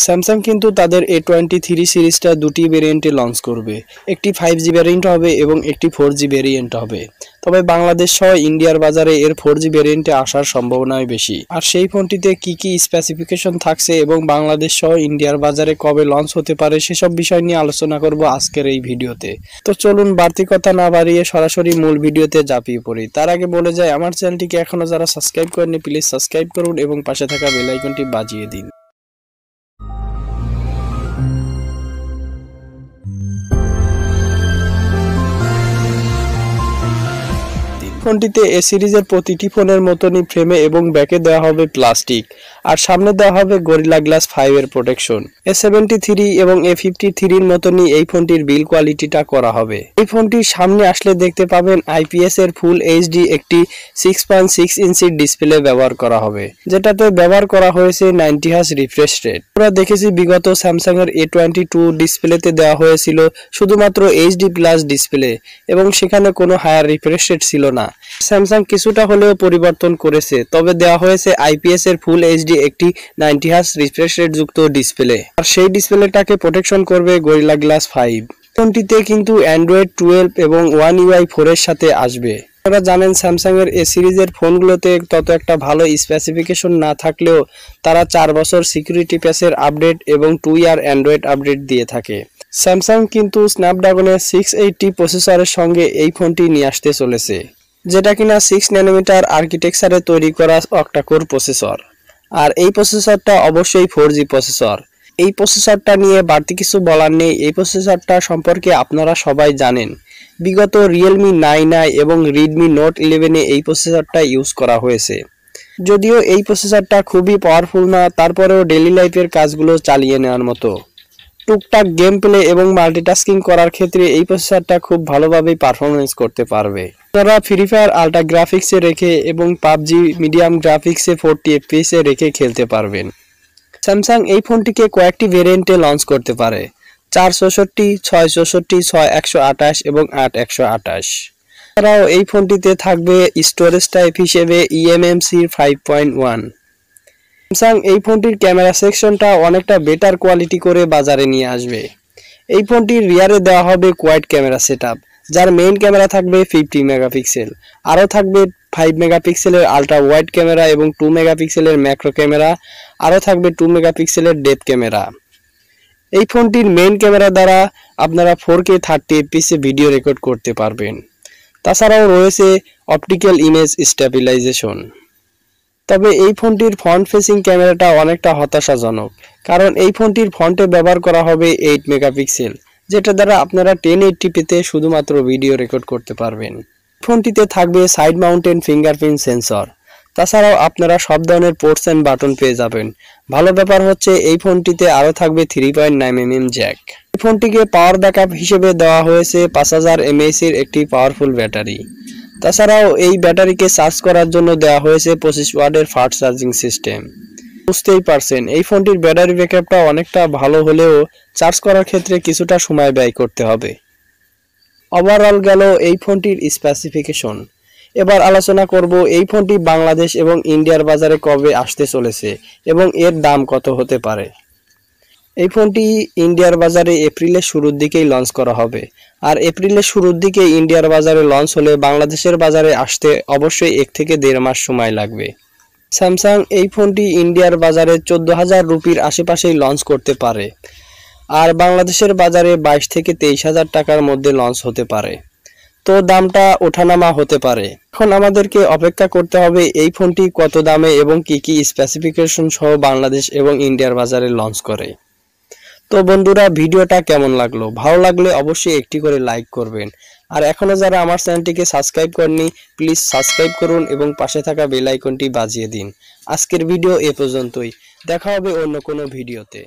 Samsung কিন্তু তাদের A23 সিরিজটা দুটি ভেরিয়েন্টে লঞ্চ করবে। একটি 5G ভেরিয়েন্ট হবে এবং একটি 4G ভেরিয়েন্ট হবে। তবে বাংলাদেশ সহ ইন্ডিয়ার বাজারে এর 4G ভেরিয়েন্টে আসার সম্ভাবনাই বেশি। আর সেই ফোনটিতে কি স্পেসিফিকেশন থাকছে এবং বাংলাদেশ সহ ইন্ডিয়ার বাজারে কবে লঞ্চ হতে পারে সেসব বিষয় নিয়ে আলোচনা করব আজকের এই ভিডিওতে। তো চলুন বাড়তি কথা না বাড়িয়ে সরাসরি মূল ভিডিওতে ঝাঁপিয়ে পড়ি। তার আগে বলে যায়, আমার চ্যানেলটিকে এখনো যারা সাবস্ক্রাইব করেননি প্লিজ সাবস্ক্রাইব করুন এবং পাশে থাকা বেল আইকনটি বাজিয়ে দিন। ফোনটিতে এ সিরিজের প্রতিটি ফোনের মতনই ফ্রেমে এবং ব্যাকে দেওয়া হবে প্লাস্টিক, আর সামনে দেওয়া হবে গরিলা গ্লাস 5 এর প্রোটেকশন। A73 এবং A53 এর মতনই এই ফোনটির বিল কোয়ালিটিটা করা হবে। এই ফোনটির সামনে আসলে দেখতে পাবেন IPS এর ফুল HD একটি 6.6 ইঞ্চির ডিসপ্লে ব্যবহার করা হবে, যেটাতে ব্যবহার করা হয়েছে 90 হার্জ রিফ্রেশ রেট। আমরা দেখেছি বিগত স্যামসাং এর A22 ডিসপ্লেতে দেওয়া হয়েছিল শুধুমাত্র HD প্লাস ডিসপ্লে এবং সেখানে কোনো হায়ার রিফ্রেশ রেট ছিল না। স্যামসাং কিছুটা হলেও পরিবর্তন করেছে, তবে দেওয়া হয়েছে IPS এর ফুল HD একটি 90 হার্জ রিফ্রেশ রেট যুক্ত ডিসপ্লে, আর সেই ডিসপ্লেটাকে প্রোটেকশন করবে গরিলা গ্লাস 5। ফোনটিতে কিন্তু অ্যান্ড্রয়েড 12 এবং One UI 4 এর সাথে আসবে। আপনারা জানেন স্যামসাং এর এ সিরিজের ফোনগুলোতে তত একটা ভালো স্পেসিফিকেশন না থাকলেও তারা 4 বছর সিকিউরিটি প্যাচের আপডেট এবং 2 ইয়ার অ্যান্ড্রয়েড আপডেট দিয়ে থাকে। স্যামসাং কিন্তু স্ন্যাপড্রাগনের 680 প্রসেসরের সঙ্গে এই ফোনটি নিয়ে আসতে চলেছে, যেটা কিনা 6 ন্যানোমিটার আর্কিটেকচারে তৈরি করা অক্টা-কোর প্রসেসর। আর এই প্রসেসরটা অবশ্যই 4G প্রসেসর। এই প্রসেসরটা নিয়ে বাড়তি কিছু বলার নেই। এই প্রসেসরটা সম্পর্কে আপনারা সবাই জানেন। বিগত Realme 9i এবং Redmi Note 11 এ এই প্রসেসরটা ইউজ করা হয়েছে। যদিও এই প্রসেসরটা খুবই পাওয়ারফুল না, তারপরেও ডেইলি লাইফের কাজগুলো চালিয়ে নেওয়ার মতো। টুকটাক গেম প্লে এবং মাল্টিটাস্কিং করার ক্ষেত্রে এই প্রসেসরটা খুব ভালোভাবে পারফরমেন্স করতে পারবে। আপনারা ফ্রি ফায়ার আল্ট্রা গ্রাফিক্সে রেখে এবং PUBG মিডিয়াম গ্রাফিক্সে 40 FPS এ রেখে খেলতে পারবেন। স্যামসাং এই ফোনটিকে কয়েকটি ভেরিয়েন্টে লঞ্চ করতে পারে: 464, 664, 6128 এবং 8128। এছাড়াও এই ফোনটিতে থাকবে স্টোরেজ টাইপ হিসেবে eMMC 5.1। স্যামসাং এই ফোনটির ক্যামেরা সেকশনটা অনেকটা বেটার কোয়ালিটি করে বাজারে নিয়ে আসবে। এই ফোনটির রিয়ারে দেওয়া হবে কোয়াড ক্যামেরা সেটআপ, যার মেইন ক্যামেরা থাকবে 50 মেগাপিক্সেল। আরও থাকবে 5 মেগাপিক্সেলের আলট্রা ওয়াইড ক্যামেরা এবং 2 মেগাপিক্সেলের ম্যাক্রো ক্যামেরা। আরও থাকবে 2 মেগাপিক্সেলের ডেপথ ক্যামেরা। এই ফোনটির মেইন ক্যামেরা দ্বারা আপনারা 4K 30 FPS এ ভিডিও রেকর্ড করতে পারবেন। তাছাড়াও রয়েছে অপটিক্যাল ইমেজ স্ট্যাবিলাইজেশন। তবে এই ফোনটির ফ্রন্ট ফেসিং ক্যামেরাটা অনেকটা হতাশাজনক, কারণ এই ফোনটির ফ্রন্টে ব্যবহার করা হবে 8 মেগাপিক্সেল, যেটা দ্বারা আপনারা 1080p-তে শুধুমাত্র ভিডিও রেকর্ড করতে পারবেন। ফোনটিতে থাকবে সাইড মাউন্টেন ফিঙ্গারপ্রিন্ট সেন্সর। তাছাড়াও আপনারা সব ধরনের পোর্টস এন্ড বাটন পেয়ে যাবেন। ভালো ব্যাপার হচ্ছে এই ফোনটিতে আরও থাকবে 3.9mm জ্যাক। এই ফোনটিকে পাওয়ার ব্যাকআপ হিসেবে দেওয়া হয়েছে 5000 mAh এর একটি পাওয়ারফুল ব্যাটারি। তাছাড়াও এই ব্যাটারিকে চার্জ করার জন্য দেওয়া হয়েছে 25 ওয়াটের ফাস্ট চার্জিং সিস্টেম। বুঝতেই পারছেন এই ফোনটির ব্যাটারি ব্যাকআপটা অনেকটা ভালো হলেও চার্জ করার ক্ষেত্রে কিছুটা সময় ব্যয় করতে হবে। ওভারঅল গেল এই ফোনটির স্পেসিফিকেশন। এবার আলোচনা করব এই ফোনটি বাংলাদেশ এবং ইন্ডিয়ার বাজারে কবে আসতে চলেছে এবং এর দাম কত হতে পারে। এই ফোনটি ইন্ডিয়ার বাজারে এপ্রিলের শুরুর দিকেই লঞ্চ করা হবে, আর এপ্রিলের শুরুর দিকে ইন্ডিয়ার বাজারে লঞ্চ হলে বাংলাদেশের বাজারে আসতে অবশ্যই 1 থেকে 1.5 মাস সময় লাগবে। স্যামসাং এই ফোনটি ইন্ডিয়ার বাজারে 14,000 রুপির আশেপাশেই লঞ্চ করতে পারে, আর বাংলাদেশের বাজারে 22 থেকে 23,000 টাকার মধ্যে লঞ্চ হতে পারে। তো দামটা ওঠানামা হতে পারে। এখন আমাদেরকে অপেক্ষা করতে হবে এই ফোনটি কত দামে এবং কি স্পেসিফিকেশন সহ বাংলাদেশ এবং ইন্ডিয়ার বাজারে লঞ্চ করে। তো বন্ধুরা, ভিডিওটা কেমন লাগলো? ভালো লাগলে অবশ্যই একটি করে লাইক করবেন, আর এখনো যারা আমার চ্যানেলটিকে সাবস্ক্রাইব করেননি প্লিজ সাবস্ক্রাইব করুন এবং পাশে থাকা বেল আইকনটি বাজিয়ে দিন। আজকের ভিডিও এ পর্যন্তই, দেখা হবে অন্য কোনো ভিডিওতে।